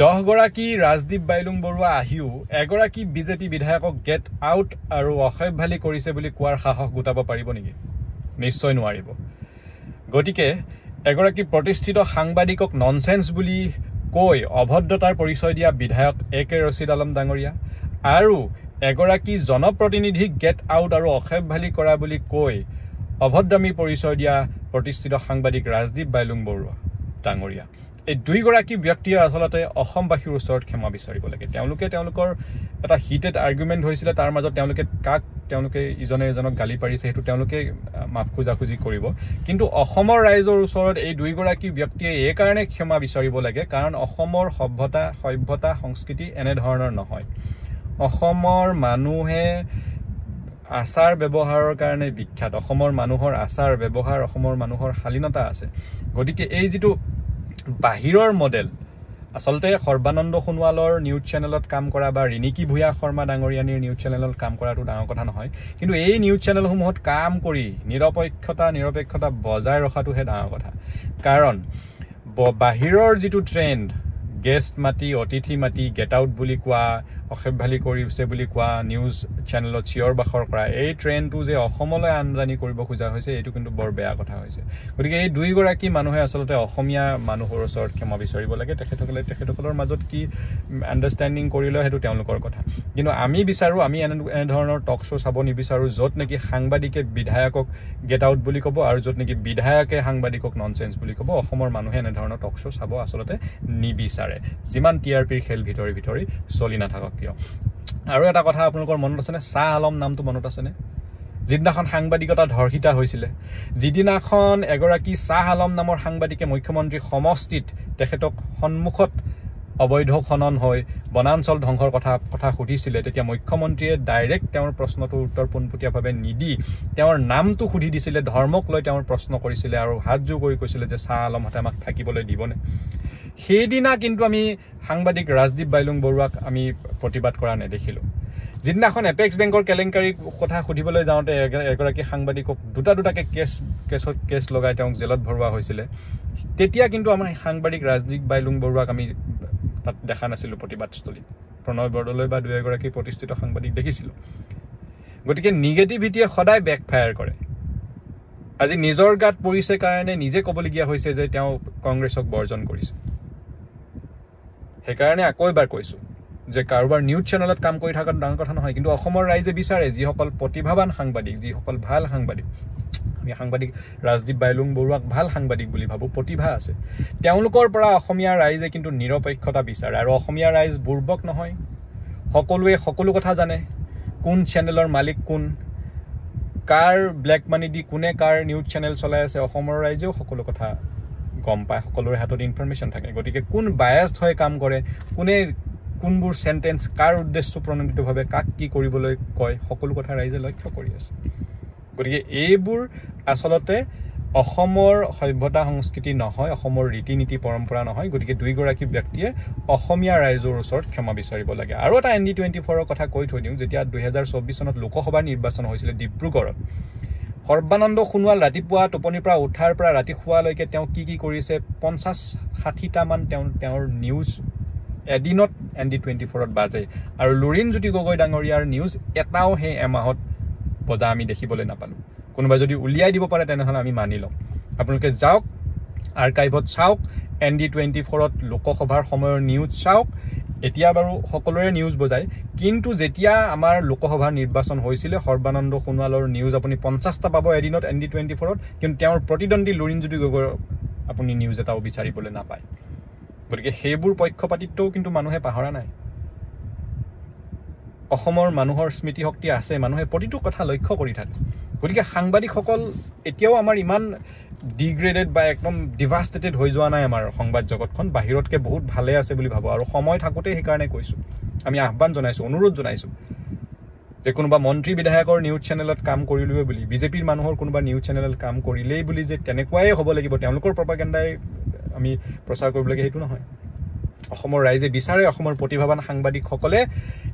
10 গৰাকী ৰাজদীপ বাইলুং বৰুৱা আহিও এগৰাকী বিজেপি বিধায়কক গেট আউট আৰু অসভ্যালি কৰিছে বুলি কোৱাৰ সাহস গোটাব পাৰিব নেকি? নিশ্চয় নোৱাৰিব। গতিকে এগৰাকী প্ৰতিষ্ঠিত সাংবাদিকক ননসেন্স বুলি কৈ অভদ্ৰতাৰ পৰিচয় দিয়া বিধায়ক AK ৰছিদ আলম ডাঙৰীয়া আৰু এগৰাকী জনপ্ৰতিনিধিক গেট আউট আৰু অসভ্যালি কৰা বুলি কৈ অভদ্ৰামী পৰিচয় দিয়া প্ৰতিষ্ঠিত সাংবাদিক ৰাজদীপ বাইলুং বৰুৱা ডাঙৰীয়া, এই দুইগৰাকী ব্যক্তিয়ে আচলতে অসমবাসীৰ ওচৰত ক্ষমা বিচাৰিব লাগে। তেওঁলোকৰ এটা হিটেড আৰ্গুমেণ্ট হৈছিলে, তাৰ মাজত তেওঁলোকে ইজনে এজনক গালি পাৰিছে, সেইটো তেওঁলোকে মাফ খোজাখুজি কৰিব। কিন্তু অসমৰ ৰাইজৰ ওচৰত এই দুইগৰাকী ব্যক্তিয়ে এই কাৰণে ক্ষমা বিচাৰিব লাগে কাৰণ অসমৰ সভ্যতা সংস্কৃতি এনেধৰণৰ নহয়। অসমৰ মানুহে আচাৰ ব্যৱহাৰৰ কাৰণে বিখ্যাত। অসমৰ মানুহৰ আচাৰ ব্যৱহাৰ, অসমৰ মানুহৰ শালীনতা আছে। গতিকে এই যিটো বাহিৰৰ মডেল, আচলতে সৰ্বানন্দ সোণোৱালৰ নিউজ চেনেলত কাম কৰা বা ৰিণিকী ভূঞা শৰ্মা ডাঙৰীয়ানীৰ নিউজ চেনেলত কাম কৰাটো ডাঙৰ কথা নহয়, কিন্তু এই নিউজ চেনেলসমূহত কাম কৰি নিৰপেক্ষতা বজাই ৰখাটোহে ডাঙৰ কথা। কাৰণ বাহিৰৰ যিটো ট্ৰেণ্ড, গেষ্ট মাতি অতিথি মাতি গেট আউট বুলি কোৱা, অসভ্যালি কৰিছে বুলি কোৱা, নিউজ চেনেলত চিঞৰ বাখৰ কৰা, এই ট্ৰেণ্ডটো যে অসমলৈ আমদানি কৰিব খোজা হৈছে, এইটো কিন্তু বৰ বেয়া কথা হৈছে। গতিকে এই দুইগৰাকী মানুহে আচলতে অসমীয়া মানুহৰ ওচৰত ক্ষমা বিচাৰিব লাগে। তেখেতসকলৰ মাজত কি আণ্ডাৰষ্টেণ্ডিং কৰিলে সেইটো তেওঁলোকৰ কথা। কিন্তু আমি বিচাৰোঁ, আমি এনেধৰণৰ টক শ্ব' চাব নিবিচাৰোঁ য'ত নেকি সাংবাদিকে বিধায়কক গেট আউট বুলি ক'ব আৰু য'ত নেকি বিধায়কে সাংবাদিকক ননচেন্স বুলি ক'ব। অসমৰ মানুহে এনেধৰণৰ টক শ্ব' চাব আচলতে নিবিচাৰে, যিমান TRPৰ খেল ভিতৰি চলি নাথাকক কিয়। আৰু এটা কথা আপোনালোকৰ মনত আছেনে? শ্বাহ আলম নামটো মনত আছেনে? যিদিনাখন সাংবাদিকতা ধৰ্ষিতা হৈছিলে, যিদিনাখন এগৰাকী শ্বাহ আলম নামৰ সাংবাদিকে মুখ্যমন্ত্ৰী সমষ্টিত তেখেতক সন্মুখত অবৈধ খনন হৈ বনাঞ্চল ধ্বংসৰ কথা সুধিছিলে, তেতিয়া মুখ্যমন্ত্ৰীয়ে ডাইৰেক্ট তেওঁৰ প্ৰশ্নটোৰ উত্তৰ পোনপটীয়াভাৱে নিদি তেওঁৰ নামটো সুধি দিছিলে, ধৰ্মক লৈ তেওঁৰ প্ৰশ্ন কৰিছিলে আৰু হাত জোৰ কৰি কৈছিলে যে শ্বাহ আলমহঁতে আমাক থাকিবলৈ দিবনে। সেইদিনা কিন্তু আমি সাংবাদিক ৰাজদীপ বাইলুং বৰুৱাক আমি প্ৰতিবাদ কৰা নেদেখিলোঁ। যিদিনাখন এপেক্স বেংকৰ কেলেংকাৰীৰ কথা সুধিবলৈ যাওঁতে এগৰাকী সাংবাদিকক দুটাকে কেছ লগাই তেওঁক জেলত ভৰোৱা হৈছিলে, তেতিয়া কিন্তু আমাৰ সাংবাদিক ৰাজদীপ বাইলুং বৰুৱাক আমি তাত দেখা নাছিলোঁ প্ৰতিবাদস্থলীত। প্ৰণয় বৰদলৈ বা দুই এগৰাকী প্ৰতিষ্ঠিত সাংবাদিক দেখিছিলোঁ। গতিকে নিগেটিভিটিয়ে সদায় বেকফায়াৰ কৰে। আজি নিজৰ গাত পৰিছে কাৰণে নিজে ক'বলগীয়া হৈছে যে তেওঁ কংগ্ৰেছক বৰ্জন কৰিছে। সেইকাৰণে আকৌ এবাৰ কৈছোঁ যে কাৰোবাৰ নিউজ চেনেলত কাম কৰি থকাটো ডাঙৰ কথা নহয়, কিন্তু অসমৰ ৰাইজে বিচাৰে যিসকল প্ৰতিভাৱান সাংবাদিক, যিসকল ভাল সাংবাদিক, আমি সাংবাদিক ৰাজদীপ বাইলুং বৰুৱাক ভাল সাংবাদিক বুলি ভাবোঁ, প্ৰতিভা আছে, তেওঁলোকৰ পৰা অসমীয়া ৰাইজে কিন্তু নিৰপেক্ষতা বিচাৰে। আৰু অসমীয়া ৰাইজ বুৰ্বক নহয়, সকলোৱে সকলো কথা জানে, কোন চেনেলৰ মালিক কোন, কাৰ ব্লেক মানি দি কোনে কাৰ নিউজ চেনেল চলাই আছে, অসমৰ ৰাইজেও সকলো কথা গম পায়, সকলোৰে হাতত ইনফৰমেশ্যন থাকে। গতিকে কোন বায়াছড হৈ কাম কৰে, কোনবোৰ চেণ্টেন্স কাৰ উদ্দেশ্য প্ৰণোদিতভাৱে কাক কি কৰিবলৈ কয়, সকলো কথা ৰাইজে লক্ষ্য কৰি আছে। গতিকে এইবোৰ আচলতে অসমৰ সভ্যতা সংস্কৃতি নহয়, অসমৰ ৰীতি নীতি পৰম্পৰা নহয়। গতিকে দুইগৰাকী ব্যক্তিয়ে অসমীয়া ৰাইজৰ ওচৰত ক্ষমা বিচাৰিব লাগে। আৰু এটা ND24ৰ কথা কৈ থৈ দিওঁ, যেতিয়া 2024 চনত লোকসভাৰ নিৰ্বাচন হৈছিলে ডিব্ৰুগড়ত, সৰ্বানন্দ সোণোৱাল ৰাতিপুৱা টোপনিৰ পৰা উঠাৰ পৰা ৰাতি শোৱালৈকে তেওঁ কি কৰিছে, 50-60টামান তেওঁৰ নিউজ এদিনত ND24ত বাজে। আৰু লুৰিণজ্যোতি গগৈ ডাঙৰীয়াৰ নিউজ এটাও সেই এমাহত বজা আমি দেখিবলৈ নাপালোঁ। কোনোবাই যদি উলিয়াই দিব পাৰে তেনেহ'লে আমি মানি লওঁ। আপোনালোকে যাওক আৰ্কাইভত চাওক, ND24ত লোকসভাৰ সময়ৰ নিউজ চাওক। এতিয়া বাৰু সকলোৰে নিউজ বজায়, কিন্তু যেতিয়া আমাৰ লোকসভাৰ নিৰ্বাচন হৈছিলে সৰ্বানন্দ সোণোৱালৰ নিউজ আপুনি 50টা পাব এদিনত ND24ত, কিন্তু তেওঁৰ প্ৰতিদ্বন্দ্বী লুৰিণজ্যোতি গগৈৰ আপুনি নিউজ এটাও বিচাৰিবলৈ নাপায়। গতিকে সেইবোৰ পক্ষপাতিত্বও কিন্তু মানুহে পাহৰা নাই। অসমৰ মানুহৰ স্মৃতিশক্তি আছে, মানুহে প্ৰতিটো কথা লক্ষ্য কৰি থাকে। গতিকে সাংবাদিকসকল এতিয়াও আমাৰ ইমান ডিগ্ৰেডেড বা একদম ডিভাষ্টেটেড হৈ যোৱা নাই। আমাৰ সংবাদ জগতখন বাহিৰতকৈ বহুত ভালে আছে বুলি ভাবোঁ। আৰু সময় থাকোঁতেই সেইকাৰণে কৈছোঁ, আমি আহ্বান জনাইছোঁ, অনুৰোধ জনাইছোঁ যে কোনোবা মন্ত্ৰী বিধায়কৰ নিউজ চেনেলত কাম কৰিলোৱে বুলি, বিজেপিৰ মানুহৰ কোনোবা নিউজ চেনেলত কাম কৰিলেই বুলি যে তেনেকুৱাই হ'ব লাগিব, তেওঁলোকৰ প্ৰপাগেণ্ডাই আমি প্ৰচাৰ কৰিব লাগে, সেইটো নহয়। অসমৰ ৰাইজে বিচাৰে অসমৰ প্ৰতিভাৱান সাংবাদিকসকলে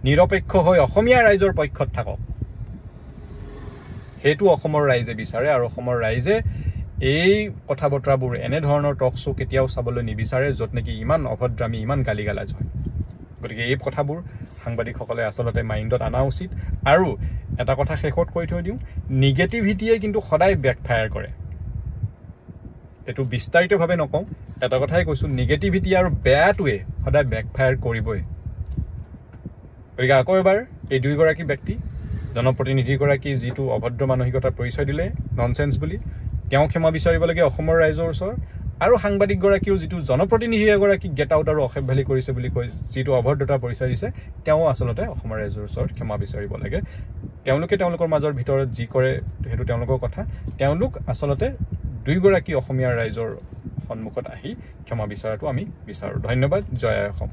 নিৰপেক্ষ হৈ অসমীয়া ৰাইজৰ পক্ষত থাকক, সেইটো অসমৰ ৰাইজে বিচাৰে। আৰু অসমৰ ৰাইজে এই কথা বতৰাবোৰ এনেধৰণৰ টক শ্ব' কেতিয়াও চাবলৈ নিবিচাৰে য'ত নেকি ইমান অভদ্ৰামী ইমান গালিগালাজ হয় গতিকে এই কথাবোৰ সাংবাদিকসকলে আচলতে মাইণ্ডত অনা উচিত আৰু এটা কথা শেষত কৈ থৈ দিওঁ নিগেটিভিটিয়ে কিন্তু সদায় বেকফায়াৰ কৰে এইটো বিস্তাৰিতভাৱে নকওঁ এটা কথাই কৈছোঁ নিগেটিভিটি আৰু বেয়াটোৱে সদায় বেকফায়াৰ কৰিবই গতিকে আকৌ এবাৰ এই দুয়োগৰাকী ব্যক্তি জনপ্ৰতিনিধিগৰাকী যিটো অভদ্ৰ মানসিকতাৰ পৰিচয় দিলে ননচেন্স বুলি তেওঁ ক্ষমা বিচাৰিব লাগে অসমৰ ৰাইজৰ ওচৰত আৰু সাংবাদিকগৰাকীও যিটো জনপ্ৰতিনিধি এগৰাকী গেট আউট আৰু অসভ্যালি কৰিছে বুলি কৈ যিটো অভদ্ৰতাৰ পৰিচয় দিছে তেওঁ আচলতে অসমৰ ৰাইজৰ ওচৰত ক্ষমা বিচাৰিব লাগে তেওঁলোকে তেওঁলোকৰ মাজৰ ভিতৰত যি কৰে সেইটো তেওঁলোকৰ কথা তেওঁলোক আচলতে দুয়োগৰাকী অসমীয়া ৰাইজৰ সন্মুখত আহি ক্ষমা বিচৰাটো আমি বিচাৰোঁ ধন্যবাদ জয় অসম